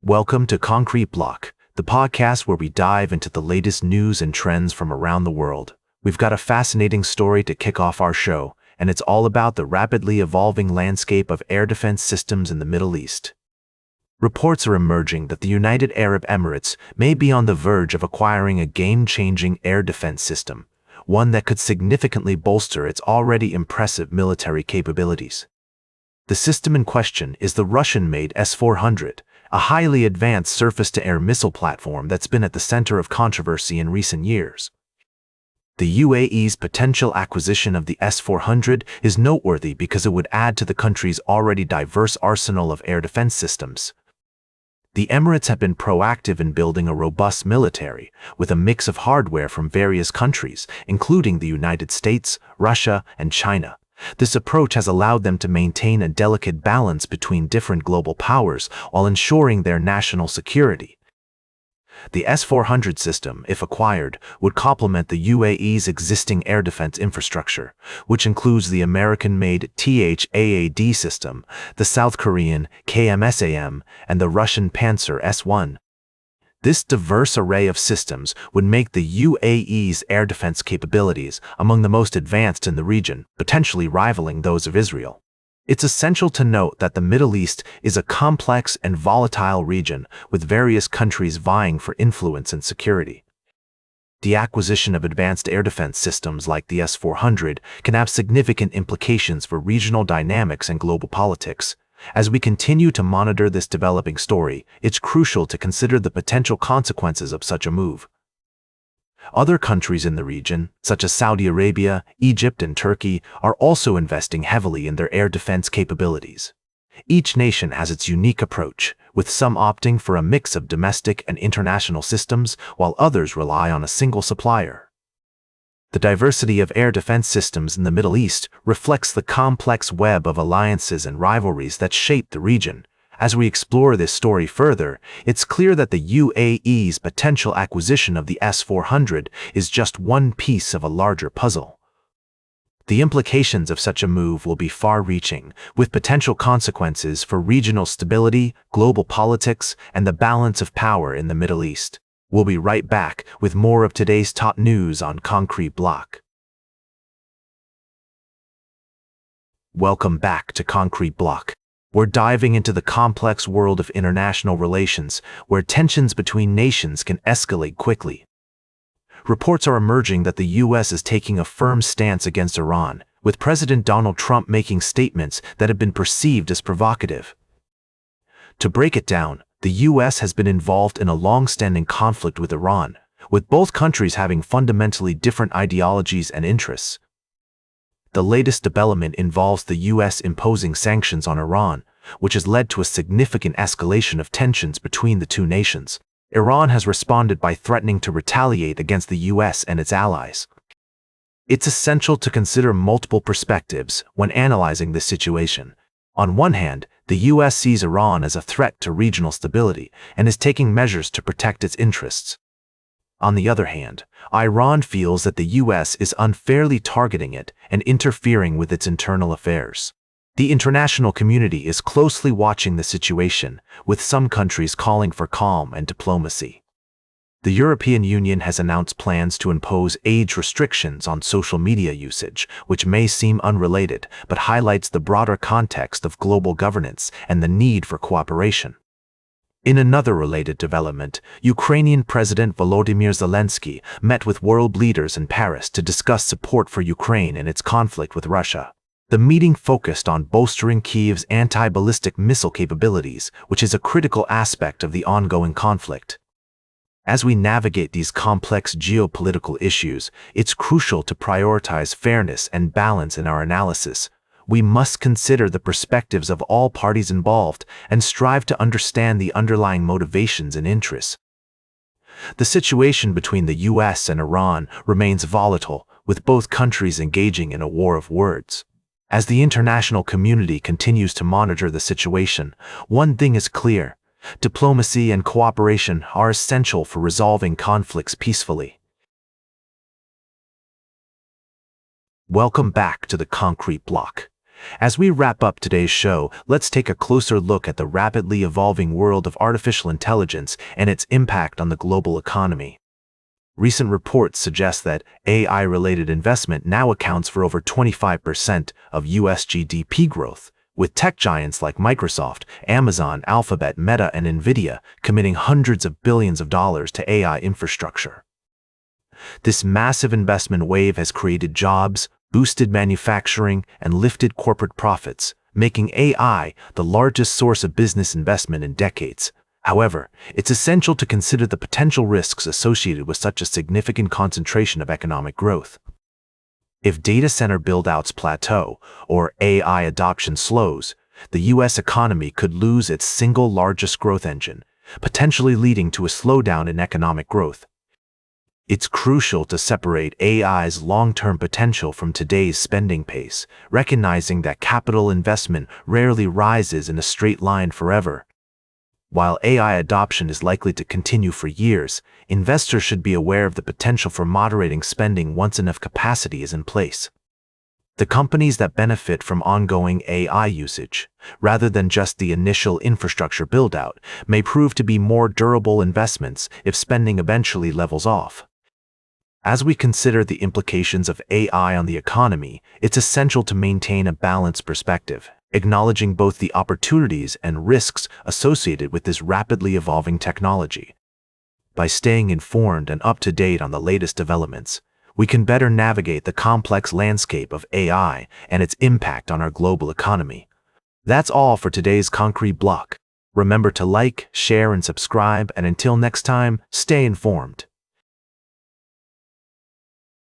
Welcome to Concrete Block, the podcast where we dive into the latest news and trends from around the world. We've got a fascinating story to kick off our show, and it's all about the rapidly evolving landscape of air defense systems in the Middle East. Reports are emerging that the United Arab Emirates may be on the verge of acquiring a game-changing air defense system, one that could significantly bolster its already impressive military capabilities. The system in question is the Russian-made S-400, a highly advanced surface-to-air missile platform that's been at the center of controversy in recent years. The UAE's potential acquisition of the S-400 is noteworthy because it would add to the country's already diverse arsenal of air defense systems. The Emirates have been proactive in building a robust military, with a mix of hardware from various countries, including the United States, Russia, and China. This approach has allowed them to maintain a delicate balance between different global powers while ensuring their national security. The S-400 system, if acquired, would complement the UAE's existing air defense infrastructure, which includes the American-made THAAD system, the South Korean KMSAM, and the Russian Panzer S-1. This diverse array of systems would make the UAE's air defense capabilities among the most advanced in the region, potentially rivaling those of Israel. It's essential to note that the Middle East is a complex and volatile region with various countries vying for influence and security. The acquisition of advanced air defense systems like the S-400 can have significant implications for regional dynamics and global politics. As we continue to monitor this developing story, it's crucial to consider the potential consequences of such a move. Other countries in the region, such as Saudi Arabia, Egypt, and Turkey, are also investing heavily in their air defense capabilities. Each nation has its unique approach, with some opting for a mix of domestic and international systems, while others rely on a single supplier. The diversity of air defense systems in the Middle East reflects the complex web of alliances and rivalries that shape the region. As we explore this story further, it's clear that the UAE's potential acquisition of the S-400 is just one piece of a larger puzzle. The implications of such a move will be far-reaching, with potential consequences for regional stability, global politics, and the balance of power in the Middle East. We'll be right back with more of today's top news on Concrete Block. Welcome back to Concrete Block. We're diving into the complex world of international relations, where tensions between nations can escalate quickly. Reports are emerging that the U.S. is taking a firm stance against Iran, with President Donald Trump making statements that have been perceived as provocative. To break it down, the U.S. has been involved in a long-standing conflict with Iran, with both countries having fundamentally different ideologies and interests. The latest development involves the U.S. imposing sanctions on Iran, which has led to a significant escalation of tensions between the two nations. Iran has responded by threatening to retaliate against the U.S. and its allies. It's essential to consider multiple perspectives when analyzing this situation. On one hand, the U.S. sees Iran as a threat to regional stability and is taking measures to protect its interests. On the other hand, Iran feels that the U.S. is unfairly targeting it and interfering with its internal affairs. The international community is closely watching the situation, with some countries calling for calm and diplomacy. The European Union has announced plans to impose age restrictions on social media usage, which may seem unrelated, but highlights the broader context of global governance and the need for cooperation. In another related development, Ukrainian President Volodymyr Zelensky met with world leaders in Paris to discuss support for Ukraine in its conflict with Russia. The meeting focused on bolstering Kyiv's anti-ballistic missile capabilities, which is a critical aspect of the ongoing conflict. As we navigate these complex geopolitical issues, it's crucial to prioritize fairness and balance in our analysis. We must consider the perspectives of all parties involved and strive to understand the underlying motivations and interests. The situation between the U.S. and Iran remains volatile, with both countries engaging in a war of words. As the international community continues to monitor the situation, one thing is clear: diplomacy and cooperation are essential for resolving conflicts peacefully. Welcome back to the Concrete Block. As we wrap up today's show, let's take a closer look at the rapidly evolving world of artificial intelligence and its impact on the global economy. Recent reports suggest that AI-related investment now accounts for over 25% of U.S. GDP growth, with tech giants like Microsoft, Amazon, Alphabet, Meta, and Nvidia committing hundreds of billions of dollars to AI infrastructure. This massive investment wave has created jobs, boosted manufacturing, and lifted corporate profits, making AI the largest source of business investment in decades. However, it's essential to consider the potential risks associated with such a significant concentration of economic growth. If data center build-outs plateau or AI adoption slows, the U.S. economy could lose its single largest growth engine, potentially leading to a slowdown in economic growth. It's crucial to separate AI's long-term potential from today's spending pace, recognizing that capital investment rarely rises in a straight line forever. While AI adoption is likely to continue for years, investors should be aware of the potential for moderating spending once enough capacity is in place. The companies that benefit from ongoing AI usage, rather than just the initial infrastructure build-out, may prove to be more durable investments if spending eventually levels off. As we consider the implications of AI on the economy, it's essential to maintain a balanced perspective, acknowledging both the opportunities and risks associated with this rapidly evolving technology. By staying informed and up to date on the latest developments, we can better navigate the complex landscape of AI and its impact on our global economy. That's all for today's Concrete Block. Remember to like, share, and subscribe, and until next time, stay informed.